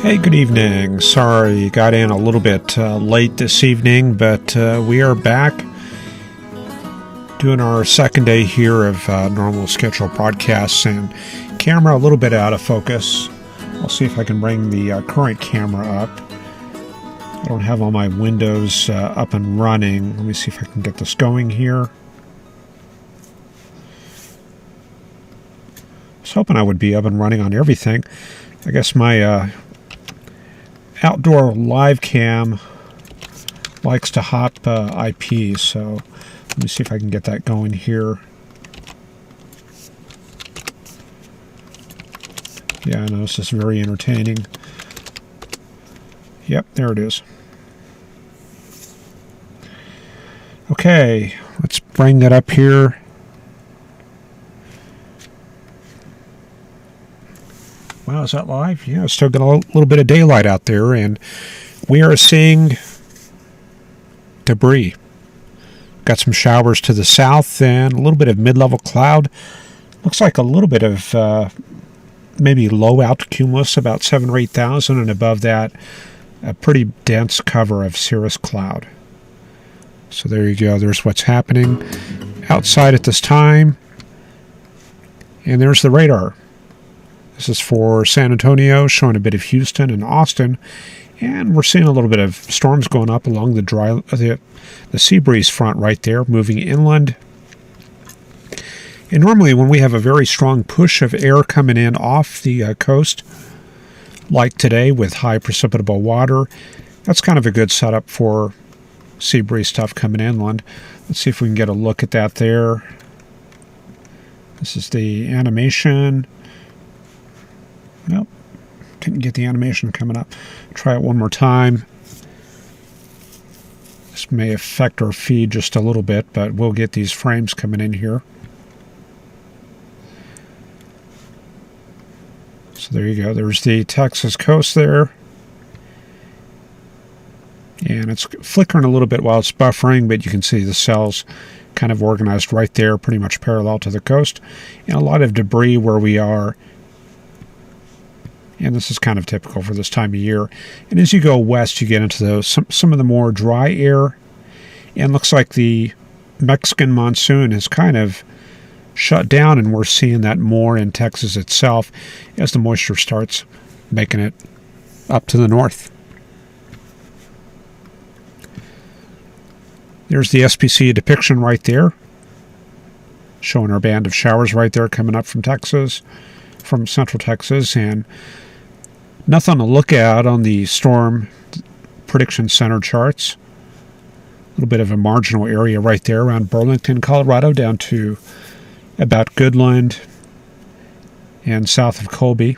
Hey, good evening. Sorry, got in a little bit late this evening, but we are back doing our second day here of normal scheduled broadcasts, and camera a little bit out of focus. I'll see if I can bring the current camera up. I don't have all my windows up and running. Let me see if I can get this going here. I was hoping I would be up and running on everything. I guess my outdoor live cam likes to hop IP, so let me see if I can get that going here. Yeah, I know this is very entertaining. Yep, there it is. Okay, let's bring that up here. Wow, is that live? Yeah, still got a little bit of daylight out there, and we are seeing debris. Got some showers to the south and a little bit of mid-level cloud. Looks like a little bit of maybe low-out cumulus, about 7,000 or 8,000, and above that, a pretty dense cover of cirrus cloud. So there you go. There's what's happening outside at this time. And there's the radar. This is for San Antonio, showing a bit of Houston and Austin, and we're seeing a little bit of storms going up along the sea breeze front right there, moving inland. And normally when we have a very strong push of air coming in off the coast, like today with high precipitable water, that's kind of a good setup for sea breeze stuff coming inland. Let's see if we can get a look at that there. This is the animation. Nope, didn't get the animation coming up. Try it one more time. This may affect our feed just a little bit, but we'll get these frames coming in here. So there you go. There's the Texas coast there. And it's flickering a little bit while it's buffering, but you can see the cells kind of organized right there, pretty much parallel to the coast. And a lot of debris where we are. And this is kind of typical for this time of year. And as you go west, you get into some of the more dry air. And looks like the Mexican monsoon has kind of shut down, and we're seeing that more in Texas itself as the moisture starts making it up to the north. There's the SPC depiction right there, showing our band of showers right there coming up from Texas, from central Texas, and nothing to look at on the Storm Prediction Center charts. A little bit of a marginal area right there around Burlington, Colorado, down to about Goodland and south of Colby.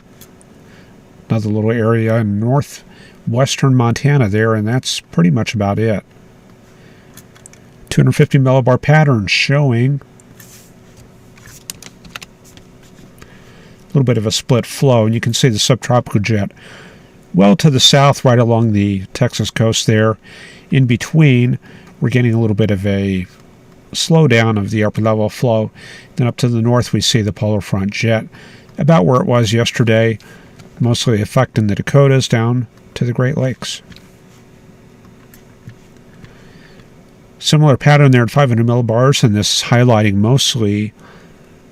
Another little area in northwestern Montana there, and that's pretty much about it. 250 millibar pattern showing a little bit of a split flow, and you can see the subtropical jet well to the south right along the Texas coast there. In between, we're getting a little bit of a slowdown of the upper level flow. Then up to the north, we see the polar front jet about where it was yesterday, mostly affecting the Dakotas down to the Great Lakes. Similar pattern there at 500 millibars, and this is highlighting mostly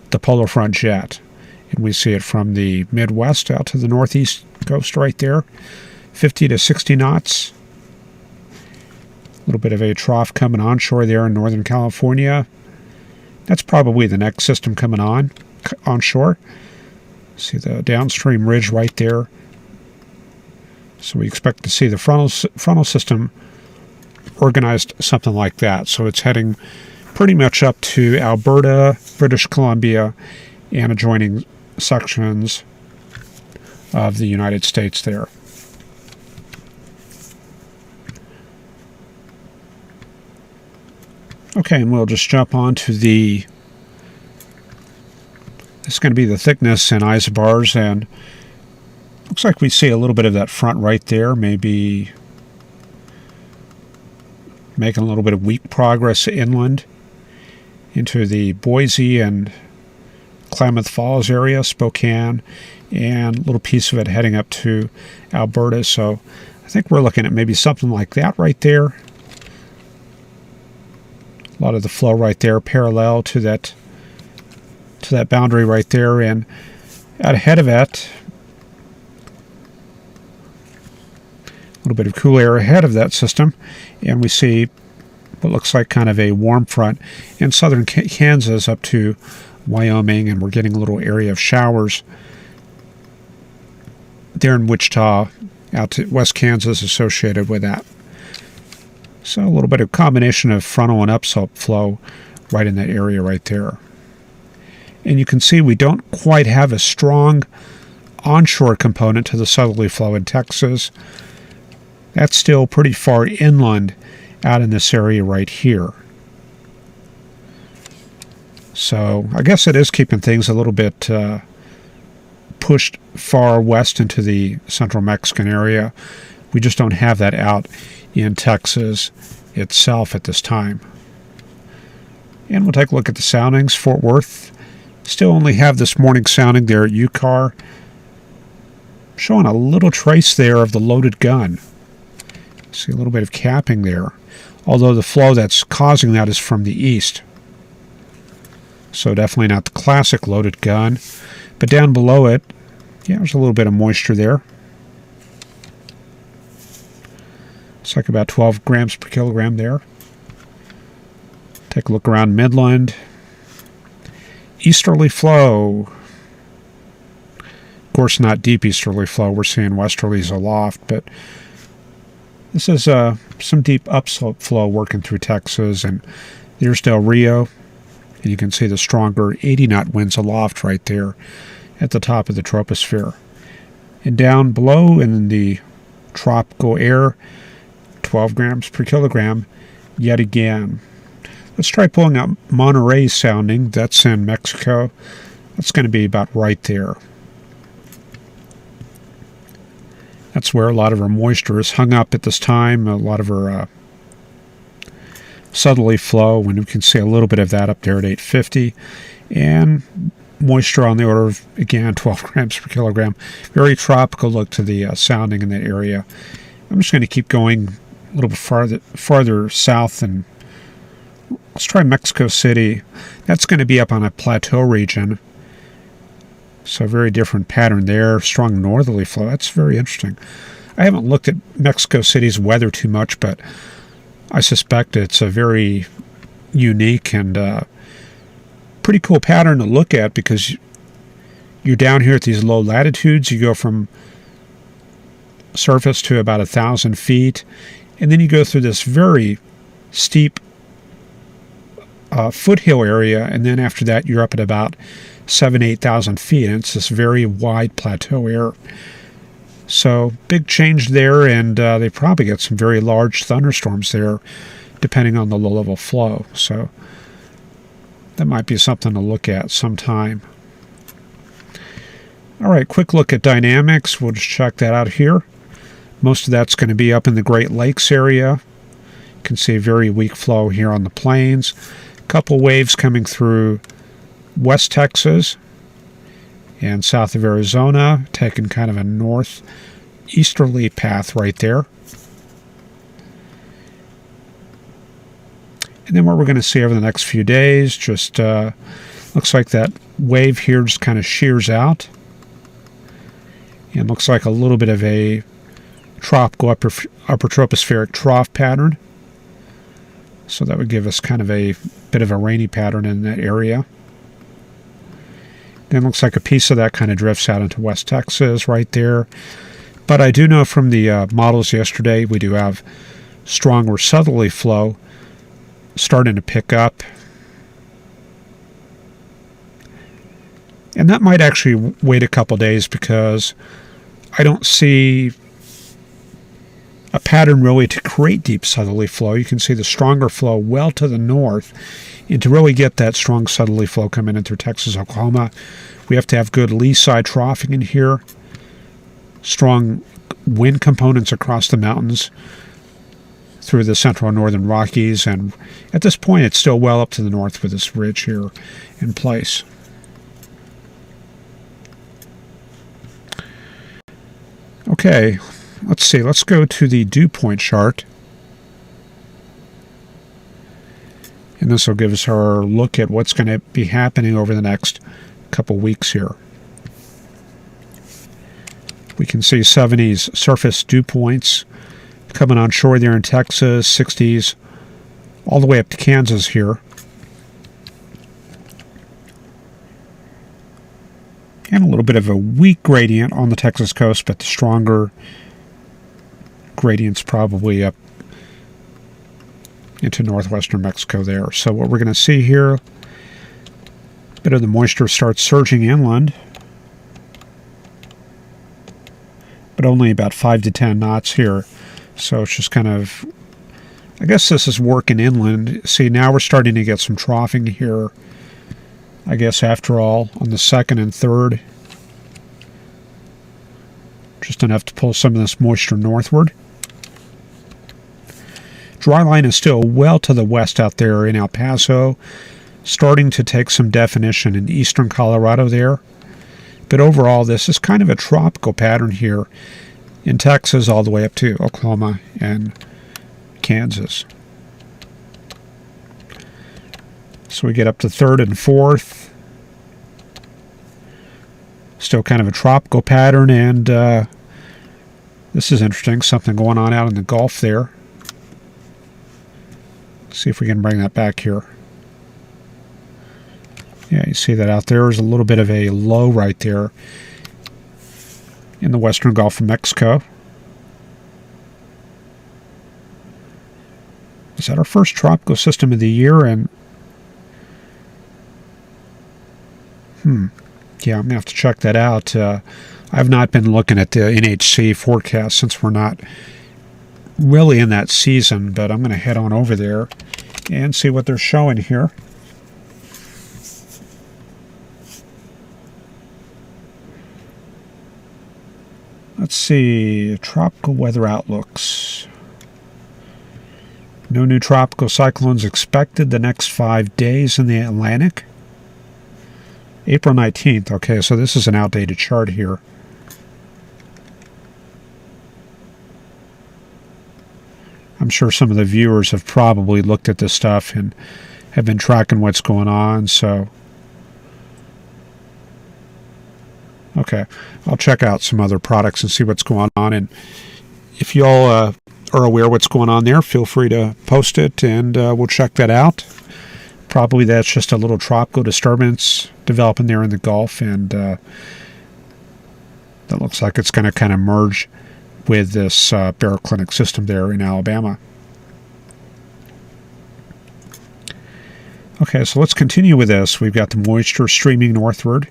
the polar front jet. And we see it from the Midwest out to the northeast coast right there, 50 to 60 knots. A little bit of a trough coming onshore there in Northern California. That's probably the next system coming onshore. See the downstream ridge right there. So we expect to see the frontal system organized something like that. So it's heading pretty much up to Alberta, British Columbia, and adjoining sections of the United States there. Okay, and we'll just jump on to this is going to be the thickness and isobars, and looks like we see a little bit of that front right there, maybe making a little bit of weak progress inland into the Boise and Klamath Falls area, Spokane, and a little piece of it heading up to Alberta. So I think we're looking at maybe something like that right there. A lot of the flow right there parallel to that boundary right there, and out ahead of it, a little bit of cool air ahead of that system, and we see what looks like kind of a warm front in southern Kansas up to Wyoming, and we're getting a little area of showers there in Wichita out to West Kansas associated with that. So a little bit of combination of frontal and upslope flow right in that area right there. And you can see we don't quite have a strong onshore component to the southerly flow in Texas. That's still pretty far inland out in this area right here. So I guess it is keeping things a little bit pushed far west into the central Mexican area. We just don't have that out in Texas itself at this time. And we'll take a look at the soundings. Fort Worth still only have this morning sounding there at UCAR, showing a little trace there of the loaded gun. See a little bit of capping there, although the flow that's causing that is from the east. So definitely not the classic loaded gun. But down below it, yeah, there's a little bit of moisture there. It's like about 12 grams per kilogram there. Take a look around Midland. Easterly flow. Of course, not deep easterly flow. We're seeing westerlies aloft, but this is some deep upslope flow working through Texas, and there's Del Rio, and you can see the stronger 80-knot winds aloft right there at the top of the troposphere. And down below in the tropical air, 12 grams per kilogram yet again. Let's try pulling out Monterey sounding. That's in Mexico. That's going to be about right there. That's where a lot of our moisture is hung up at this time. A lot of our southerly flow, and we can see a little bit of that up there at 850. And moisture on the order of, again, 12 grams per kilogram. Very tropical look to the sounding in that area. I'm just going to keep going a little bit farther south, and let's try Mexico City. That's going to be up on a plateau region. So a very different pattern there. Strong northerly flow. That's very interesting. I haven't looked at Mexico City's weather too much, but I suspect it's a very unique and pretty cool pattern to look at, because you're down here at these low latitudes. You go from surface to about 1,000 feet, and then you go through this very steep foothill area, and then after that you're up at about 8,000 feet, and it's this very wide plateau area. So big change there, and they probably get some very large thunderstorms there depending on the low-level flow. So that might be something to look at sometime. All right, quick look at dynamics. We'll just check that out here. Most of that's going to be up in the Great Lakes area. You can see a very weak flow here on the plains. A couple waves coming through West Texas and south of Arizona, taking kind of a northeasterly path right there. And then what we're going to see over the next few days, just looks like that wave here just kind of shears out. And looks like a little bit of a tropical upper tropospheric trough pattern. So that would give us kind of a bit of a rainy pattern in that area. Then looks like a piece of that kind of drifts out into West Texas right there. But I do know from the models yesterday, we do have stronger southerly flow starting to pick up. And that might actually wait a couple days, because I don't see a pattern really to create deep southerly flow. You can see the stronger flow well to the north. And to really get that strong southerly flow coming in through Texas, Oklahoma, we have to have good lee side troughing in here. Strong wind components across the mountains through the central and northern Rockies. And at this point, it's still well up to the north with this ridge here in place. Okay, let's see. Let's go to the dew point chart. And this will give us our look at what's going to be happening over the next couple weeks here. We can see 70s surface dew points coming on shore there in Texas, 60s, all the way up to Kansas here. And a little bit of a weak gradient on the Texas coast, but the stronger gradient's probably up into northwestern Mexico there. So what we're going to see here, a bit of the moisture starts surging inland, but only about 5 to 10 knots here. So it's just kind of, I guess this is working inland. See, now we're starting to get some troughing here, I guess, after all, on the 2nd and 3rd. Just enough to pull some of this moisture northward. Dry line is still well to the west out there in El Paso, starting to take some definition in eastern Colorado there. But overall, this is kind of a tropical pattern here in Texas all the way up to Oklahoma and Kansas. So we get up to 3rd and 4th. Still kind of a tropical pattern, and this is interesting. Something going on out in the Gulf there. See if we can bring that back here. Yeah, you see that out there is a little bit of a low right there in the western Gulf of Mexico. Is that our first tropical system of the year? And yeah, I'm going to have to check that out. I've not been looking at the NHC forecast since we're not really in that season, but I'm going to head on over there and see what they're showing here. Let's see, tropical weather outlooks. No new tropical cyclones expected the next 5 days in the Atlantic. April 19th. Okay, so this is an outdated chart here. I'm sure some of the viewers have probably looked at this stuff and have been tracking what's going on, so okay, I'll check out some other products and see what's going on, and if y'all are aware what's going on there, feel free to post it, and we'll check that out. Probably that's just a little tropical disturbance developing there in the Gulf, and that looks like it's going to kind of merge with this baroclinic system there in Alabama. Okay, so let's continue with this. We've got the moisture streaming northward.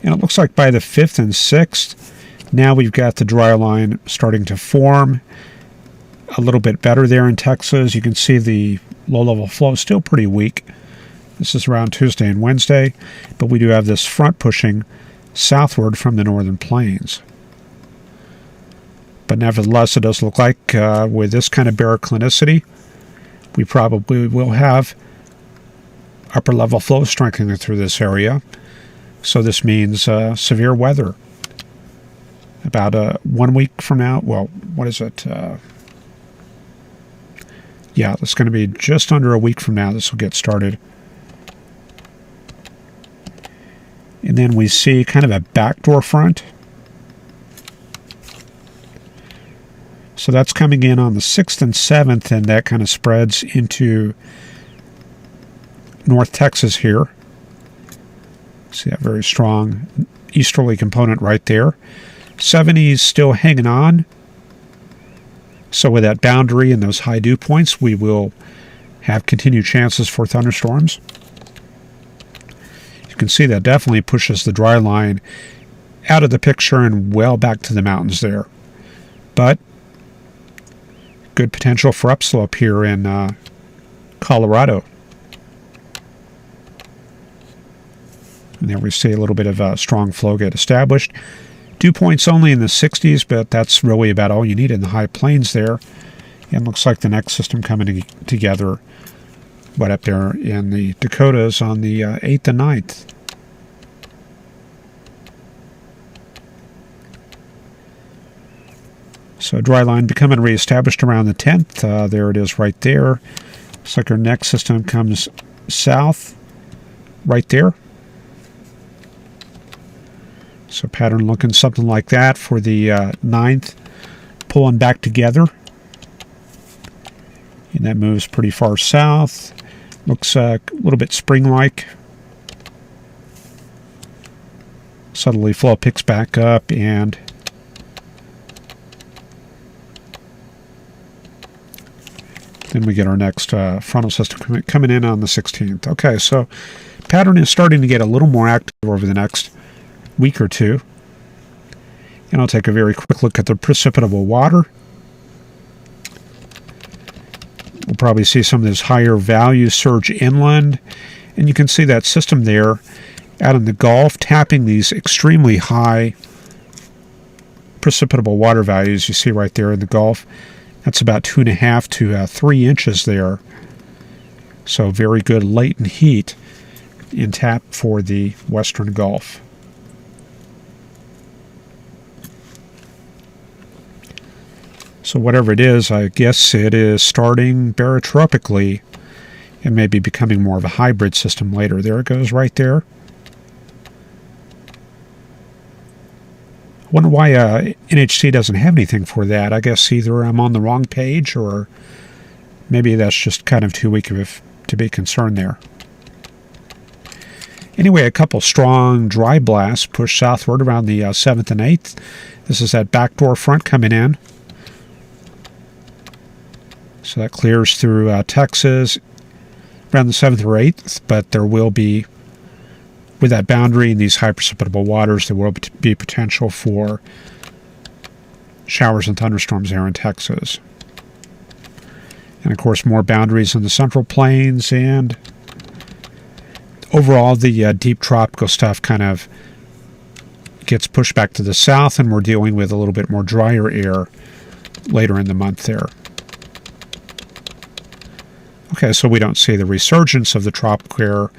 And it looks like by the 5th and 6th, now we've got the dry line starting to form a little bit better there in Texas. You can see the low-level flow still pretty weak. This is around Tuesday and Wednesday, but we do have this front pushing southward from the northern plains. But nevertheless, it does look like with this kind of baroclinicity, we probably will have upper level flow strengthening through this area. So this means severe weather. About 1 week from now, well, what is it? Yeah, it's going to be just under a week from now this will get started. And then we see kind of a backdoor front. So that's coming in on the 6th and 7th, and that kind of spreads into North Texas here. See that very strong easterly component right there. 70s still hanging on. So with that boundary and those high dew points, we will have continued chances for thunderstorms. You can see that definitely pushes the dry line out of the picture and well back to the mountains there. But good potential for upslope here in Colorado. And there we see a little bit of a strong flow get established. Dew points only in the 60s, but that's really about all you need in the high plains there. And looks like the next system coming together right up there in the Dakotas on the 8th and 9th. So dry line becoming reestablished around the 10th. There it is right there. Looks like our next system comes south right there. So pattern looking something like that for the 9th. Pulling back together. And that moves pretty far south. Looks a little bit spring-like. Suddenly flow picks back up, and then we get our next frontal system coming in on the 16th. Okay, so pattern is starting to get a little more active over the next week or two. And I'll take a very quick look at the precipitable water. We'll probably see some of this higher value surge inland. And you can see that system there out in the Gulf tapping these extremely high precipitable water values you see right there in the Gulf. That's about 2.5 to 3 inches there. So very good latent heat in tap for the Western Gulf. So whatever it is, I guess it is starting barotropically and maybe becoming more of a hybrid system later. There it goes right there. I wonder why NHC doesn't have anything for that. I guess either I'm on the wrong page or maybe that's just kind of too weak to be concerned there. Anyway, a couple strong dry blasts push southward around the 7th and 8th. This is that backdoor front coming in. So that clears through Texas around the 7th or 8th, but there will be, with that boundary and these high precipitable waters, there will be potential for showers and thunderstorms there in Texas. And of course, more boundaries in the Central Plains, and overall, the deep tropical stuff kind of gets pushed back to the south, and we're dealing with a little bit more drier air later in the month there. Okay, so we don't see the resurgence of the tropical air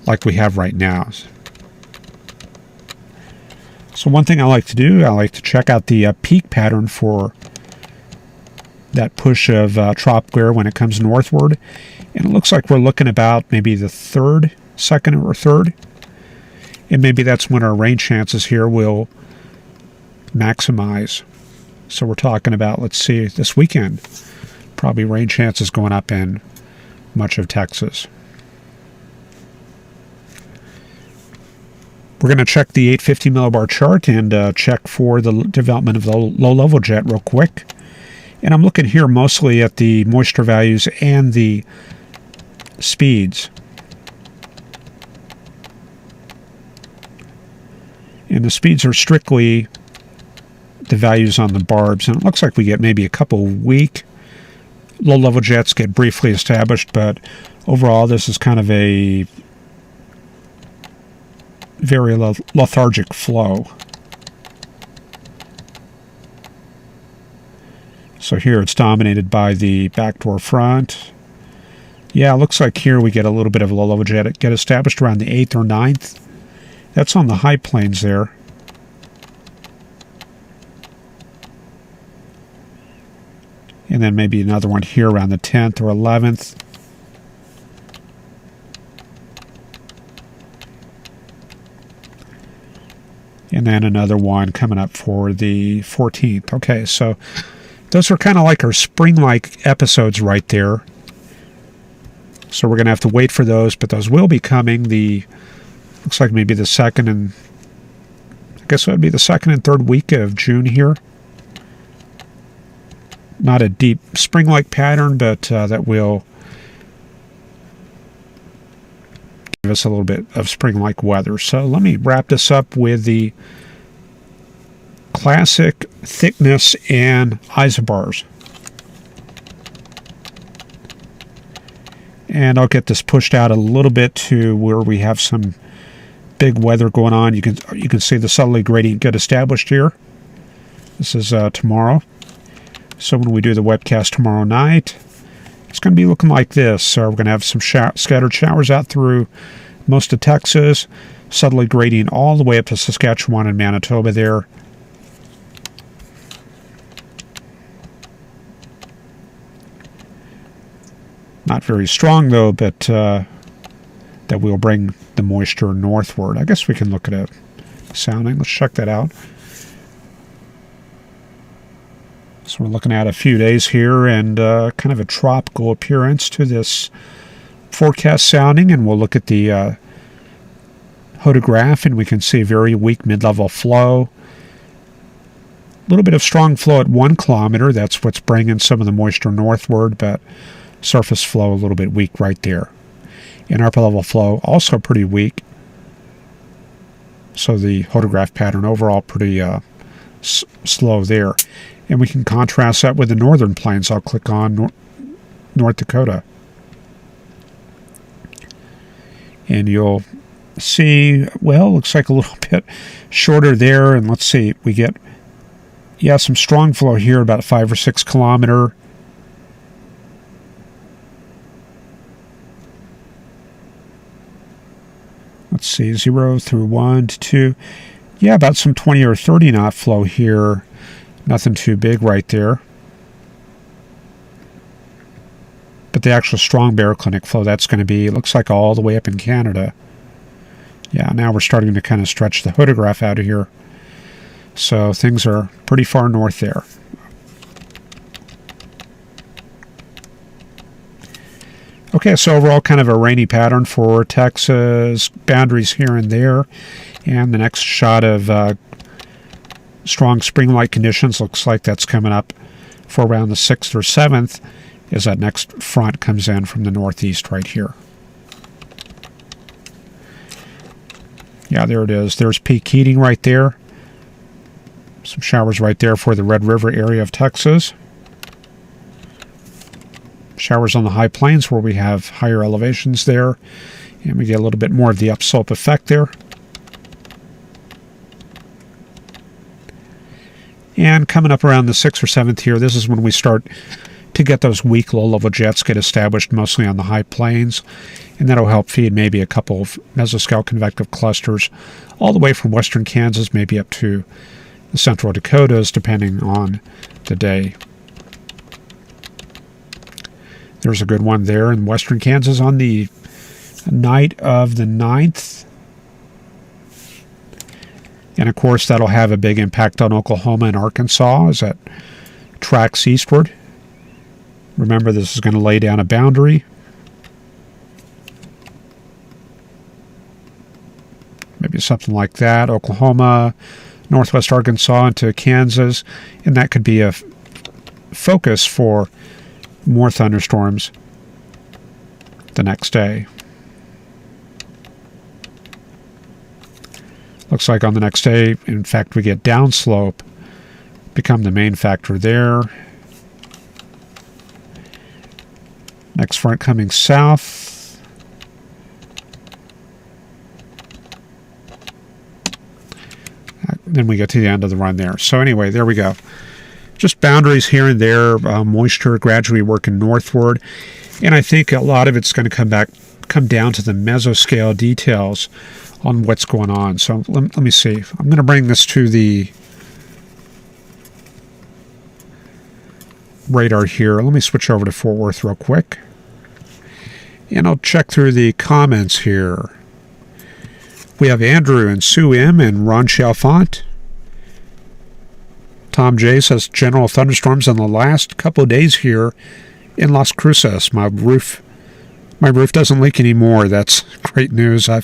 like we have right now. So one thing I like to do, I like to check out the peak pattern for that push of tropical air when it comes northward. And it looks like we're looking about maybe the second or third. And maybe that's when our rain chances here will maximize. So we're talking about, let's see, this weekend. Probably rain chances going up in much of Texas. We're going to check the 850 millibar chart and check for the development of the low-level jet real quick. And I'm looking here mostly at the moisture values and the speeds. And the speeds are strictly the values on the barbs. And it looks like we get maybe a couple weak low-level jets get briefly established, but overall this is kind of a very lethargic flow. So here it's dominated by the backdoor front. Yeah, it looks like here we get a little bit of a low-level jet get established around the 8th or 9th. That's on the high plains there. And then maybe another one here around the 10th or 11th. And then another one coming up for the 14th. Okay, so those are kind of like our spring-like episodes right there. So we're going to have to wait for those, but those will be coming. Looks like maybe the second and, I guess it would be the second and third week of June here. Not a deep spring-like pattern, but that will give us a little bit of spring-like weather. So let me wrap this up with the classic thickness and isobars. And I'll get this pushed out a little bit to where we have some big weather going on. You can see the southerly gradient get established here. This is tomorrow. So when we do the webcast tomorrow night, it's going to be looking like this. So we're going to have some scattered showers out through most of Texas, southerly gradient all the way up to Saskatchewan and Manitoba there. Not very strong, though, but that will bring the moisture northward. I guess we can look at a sounding. Let's check that out. So we're looking at a few days here and kind of a tropical appearance to this forecast sounding, and we'll look at the hodograph, and we can see very weak mid-level flow. A little bit of strong flow at 1 kilometer. That's what's bringing some of the moisture northward, but surface flow a little bit weak right there. And upper level flow also pretty weak. So the hodograph pattern overall pretty slow there. And we can contrast that with the northern plains. I'll click on North Dakota. And you'll see, well, looks like a little bit shorter there. And let's see, we get, yeah, some strong flow here, about 5 or 6 kilometer. Let's see, 0 through 1 to 2. Yeah, about some 20 or 30 knot flow here. Nothing too big right there. But the actual strong baroclinic flow, that's going to be, it looks like all the way up in Canada. Yeah, now we're starting to kind of stretch the hodograph out of here. So things are pretty far north there. Okay, so overall kind of a rainy pattern for Texas, boundaries here and there. And the next shot of strong spring-like conditions looks like that's coming up for around the 6th or 7th as that next front comes in from the northeast right here. Yeah, there it is. There's peak heating right there. Some showers right there for the Red River area of Texas. Showers on the high plains where we have higher elevations there. And we get a little bit more of the upslope effect there. And coming up around the 6th or 7th here, this is when we start to get those weak low-level jets get established mostly on the high plains. And that'll help feed maybe a couple of mesoscale convective clusters all the way from western Kansas, maybe up to the central Dakotas, depending on the day. There's a good one there in western Kansas on the night of the 9th. And, of course, that'll have a big impact on Oklahoma and Arkansas as that tracks eastward. Remember, this is going to lay down a boundary. Maybe something like that. Oklahoma, northwest Arkansas into Kansas. And that could be a focus for more thunderstorms the next day. Looks like on the next day, in fact, we get downslope become the main factor there. Next front coming south. Then we get to the end of the run there. So anyway, there we go. Just boundaries here and there, moisture gradually working northward. And I think a lot of it's going to come down to the mesoscale details on what's going on. So let me see. I'm going to bring this to the radar here. Let me switch over to Fort Worth real quick. And I'll check through the comments here. We have Andrew and Sue M. and Ron Chalfant. Tom J. says general thunderstorms in the last couple of days here in Las Cruces. My roof doesn't leak anymore. That's great news. I'm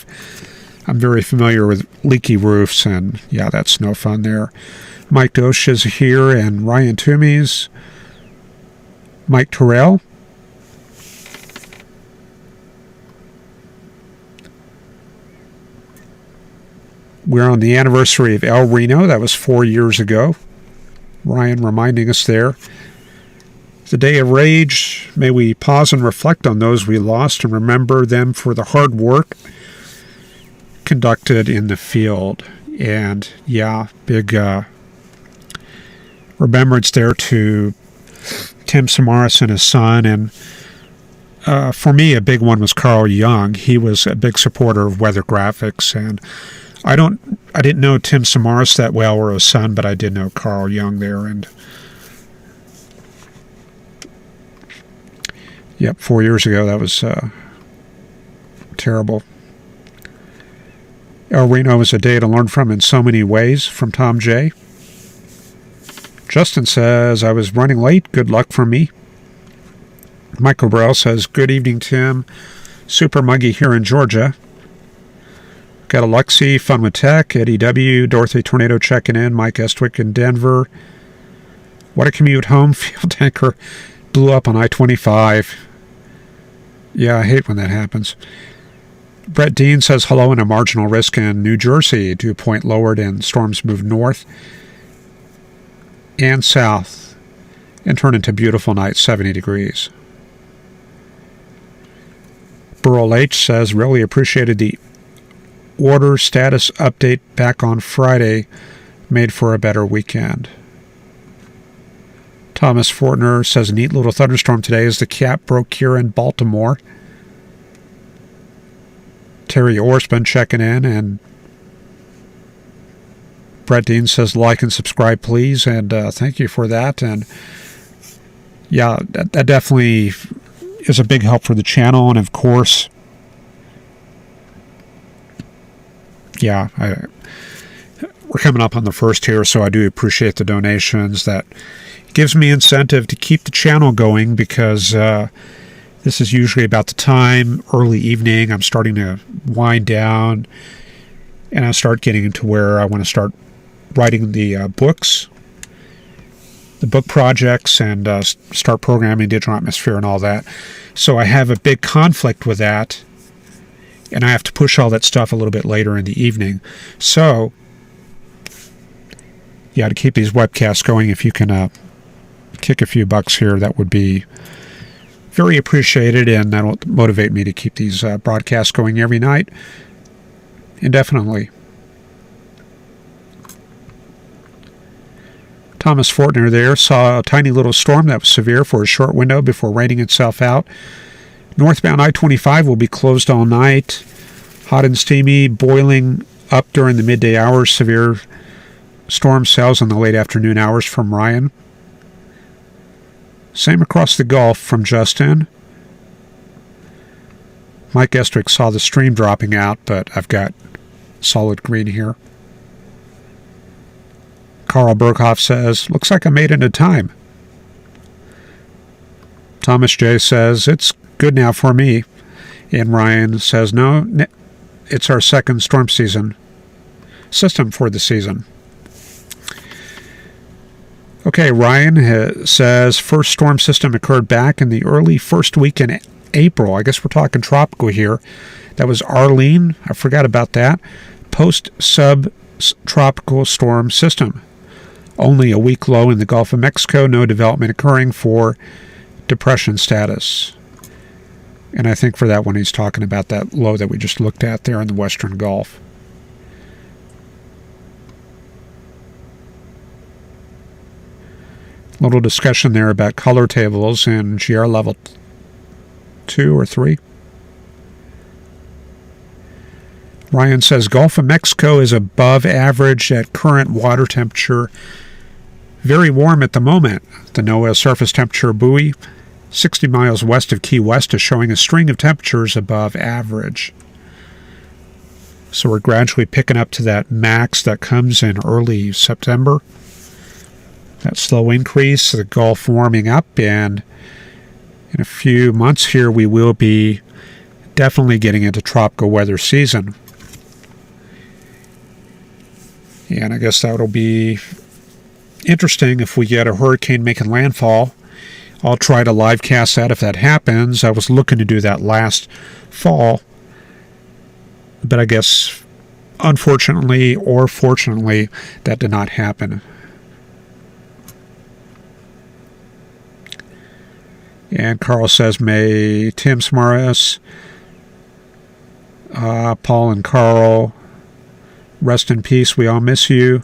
very familiar with leaky roofs, and yeah, that's no fun there. Mike Dosh is here, and Ryan Toomey's. Mike Terrell. We're on the anniversary of El Reno. That was 4 years ago. Ryan reminding us there. The day of rage, may we pause and reflect on those we lost and remember them for the hard work conducted in the field. And yeah, big remembrance there to Tim Samaras and his son. And for me, a big one was Carl Young. He was a big supporter of weather graphics, and I didn't know Tim Samaras that well or his son, but I did know Carl Young there. And Yep, 4 years ago, that was terrible. El Reno is a day to learn from in so many ways, from Tom J. Justin says, I was running late. Good luck for me. Michael Burrell says, good evening, Tim. Super muggy here in Georgia. Got Alexi, Fun with Tech, Eddie W., Dorothy Tornado checking in, Mike Estwick in Denver. What a commute home. Fuel tanker blew up on I-25. Yeah, I hate when that happens. Brett Dean says hello and a marginal risk in New Jersey. Dew point lowered and storms move north and south and turn into beautiful night, 70 degrees. Burl H says, really appreciated the order status update back on Friday. Made for a better weekend. Thomas Fortner says, a neat little thunderstorm today as the cap broke here in Baltimore. Terry Orsman checking in, and Brett Dean says, like and subscribe, please, and thank you for that. And yeah, that definitely is a big help for the channel, and of course, yeah, we're coming up on the first here, so I do appreciate the donations. That gives me incentive to keep the channel going, because this is usually about the time, early evening, I'm starting to wind down, and I start getting into where I want to start writing the books, the book projects, and start programming Digital Atmosphere and all that. So I have a big conflict with that, and I have to push all that stuff a little bit later in the evening. So, yeah, to keep these webcasts going, if you can kick a few bucks here, that would be very appreciated, and that'll motivate me to keep these broadcasts going every night indefinitely. Thomas Fortner there saw a tiny little storm that was severe for a short window before raining itself out. Northbound I-25 will be closed all night. Hot and steamy, boiling up during the midday hours. Severe storm cells in the late afternoon hours from Ryan. Same across the Gulf from Justin. Mike Estwick saw the stream dropping out, but I've got solid green here. Carl Berghoff says, looks like I made it in time. Thomas J. says, it's good now for me. And Ryan says, no, it's our second storm system for the season. Okay, Ryan says, first storm system occurred back in the early first week in April. I guess we're talking tropical here. That was Arlene. I forgot about that. Post-subtropical storm system. Only a week low in the Gulf of Mexico. No development occurring for depression status. And I think for that one he's talking about that low that we just looked at there in the Western Gulf. Little discussion there about color tables in GR level 2 or 3. Ryan says Gulf of Mexico is above average at current water temperature. Very warm at the moment. The NOAA surface temperature buoy 60 miles west of Key West is showing a string of temperatures above average. So we're gradually picking up to that max that comes in early September. That slow increase, the Gulf warming up, and in a few months here we will be definitely getting into tropical weather season. And I guess that'll be interesting if we get a hurricane making landfall. I'll try to live cast that if that happens. I was looking to do that last fall, but I guess unfortunately or fortunately that did not happen. And Carl says, may Tim Smaras, Paul and Carl, rest in peace. We all miss you.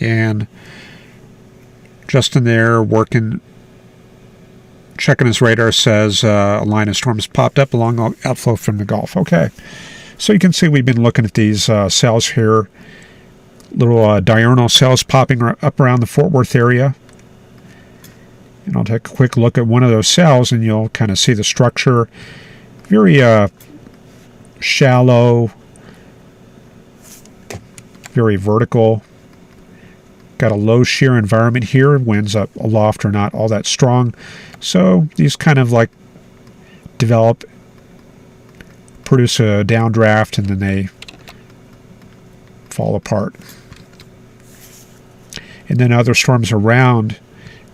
And Justin there working, checking his radar, says a line of storms popped up along outflow from the Gulf. Okay. So you can see we've been looking at these cells here. Little diurnal cells popping up around the Fort Worth area. And I'll take a quick look at one of those cells, and you'll kind of see the structure. Very shallow, very vertical. Got a low shear environment here. Winds up aloft are not all that strong. So these kind of like develop, produce a downdraft, and then they fall apart. And then other storms around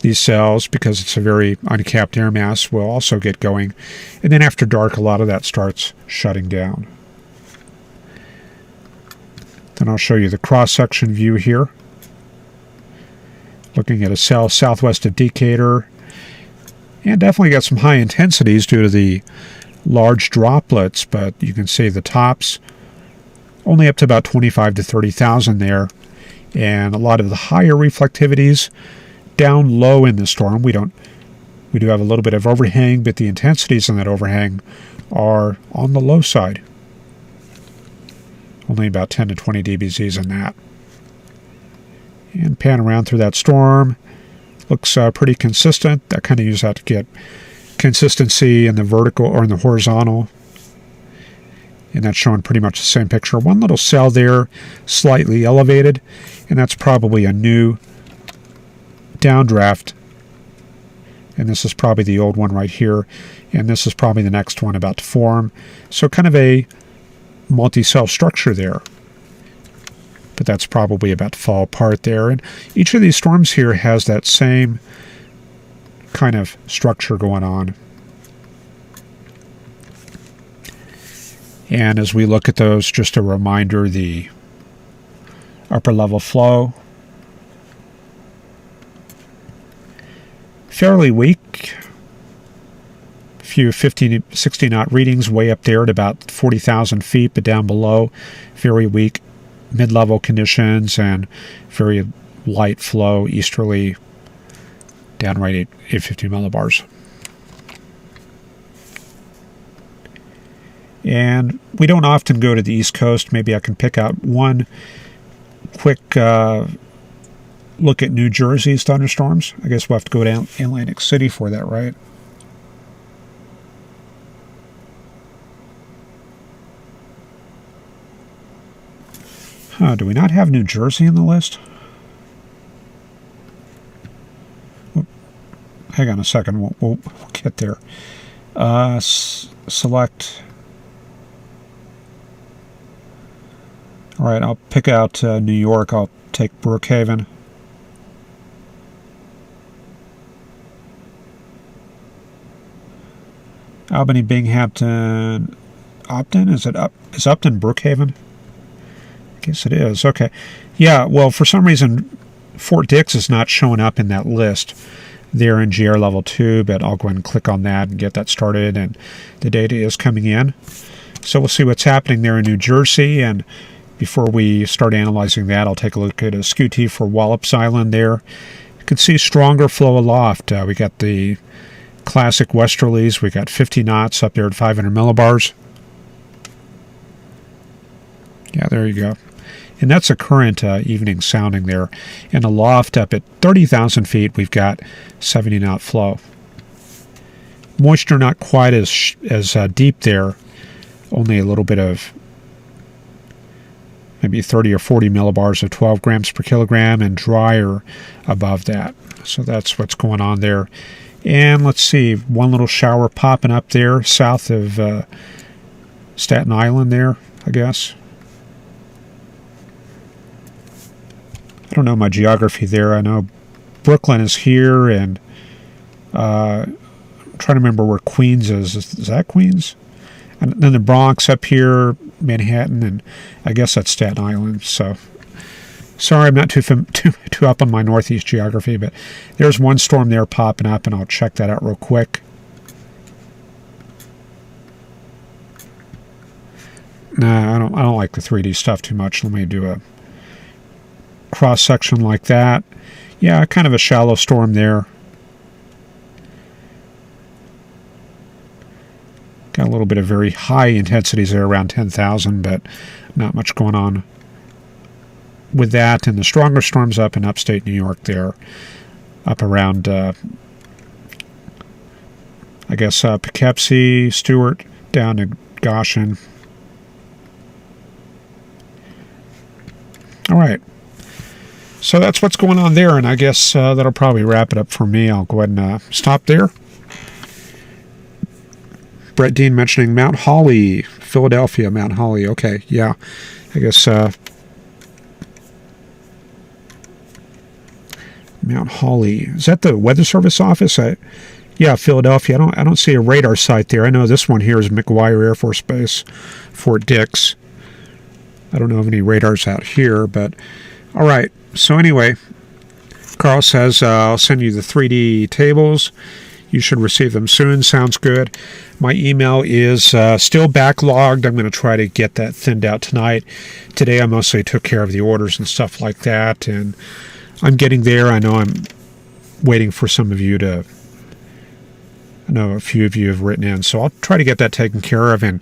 these cells, because it's a very uncapped air mass, will also get going. And then after dark, a lot of that starts shutting down. Then I'll show you the cross-section view here. Looking at a cell southwest of Decatur. And definitely got some high intensities due to the large droplets, but you can see the tops only up to about 25 to 30,000 there. And a lot of the higher reflectivities down low in the storm. We do have a little bit of overhang, but the intensities in that overhang are on the low side. Only about 10 to 20 dBz's in that. And pan around through that storm. Looks pretty consistent. I kind of use that to get consistency in the vertical or in the horizontal. And that's showing pretty much the same picture. One little cell there, slightly elevated, and that's probably a new downdraft. And this is probably the old one right here. And this is probably the next one about to form. So kind of a multi-cell structure there. But that's probably about to fall apart there. And each of these storms here has that same kind of structure going on. And as we look at those, just a reminder, the upper level flow, fairly weak. A few 50, 60 knot readings way up there at about 40,000 feet, but down below, very weak mid-level conditions and very light flow, easterly, downright 850 millibars. And we don't often go to the East Coast. Maybe I can pick out one quick look at New Jersey's thunderstorms. I guess we'll have to go down Atlantic City for that, right? Do we not have New Jersey in the list? Hang on a second. We'll get there. Select. All right, I'll pick out New York. I'll take Brookhaven. Albany, Binghamton, Upton. Is Upton Brookhaven? I guess it is. Okay. Yeah, well, for some reason, Fort Dix is not showing up in that list there in GR level 2, but I'll go ahead and click on that and get that started, and the data is coming in. So we'll see what's happening there in New Jersey, and before we start analyzing that, I'll take a look at a SCUT for Wallops Island there. You can see stronger flow aloft. We got the classic westerlies. We got 50 knots up there at 500 millibars. Yeah, there you go. And that's a current evening sounding there. And aloft up at 30,000 feet, we've got 70 knot flow. Moisture not quite as deep there. Only a little bit of maybe 30 or 40 millibars of 12 grams per kilogram, and drier above that. So that's what's going on there. And let's see, one little shower popping up there south of Staten Island there, I guess. I don't know my geography there. I know Brooklyn is here, and I'm trying to remember where Queens is. Is that Queens? And then the Bronx up here, Manhattan, and I guess that's Staten Island. So, sorry, I'm not too up on my Northeast geography, but there's one storm there popping up, and I'll check that out real quick. Nah, I don't like the 3D stuff too much. Let me do a cross section like that. Yeah, kind of a shallow storm there. Got a little bit of very high intensities there, around 10,000, but not much going on with that. And the stronger storms up in upstate New York there, up around I guess Poughkeepsie, Stewart, down to Goshen. All right. So that's what's going on there, and I guess that'll probably wrap it up for me. I'll go ahead and stop there. Brett Dean mentioning Mount Holly, Philadelphia, Mount Holly. Okay, yeah. I guess Mount Holly. Is that the Weather Service office? Yeah, Philadelphia. I don't see a radar site there. I know this one here is McGuire Air Force Base, Fort Dix. I don't know of any radars out here, but all right. So anyway, Carl says, I'll send you the 3D tables. You should receive them soon. Sounds good. My email is still backlogged. I'm going to try to get that thinned out tonight. Today I mostly took care of the orders and stuff like that, and I'm getting there. I know I'm waiting for some of you to... I know a few of you have written in, so I'll try to get that taken care of. And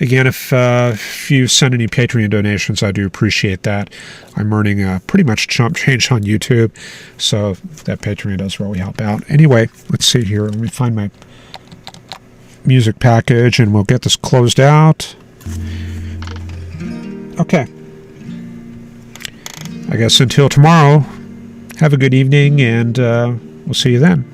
again, if you send any Patreon donations, I do appreciate that. I'm earning pretty much chump change on YouTube, so that Patreon does really help out. Anyway, let's see here. Let me find my music package, and we'll get this closed out. Okay. I guess until tomorrow, have a good evening, and we'll see you then.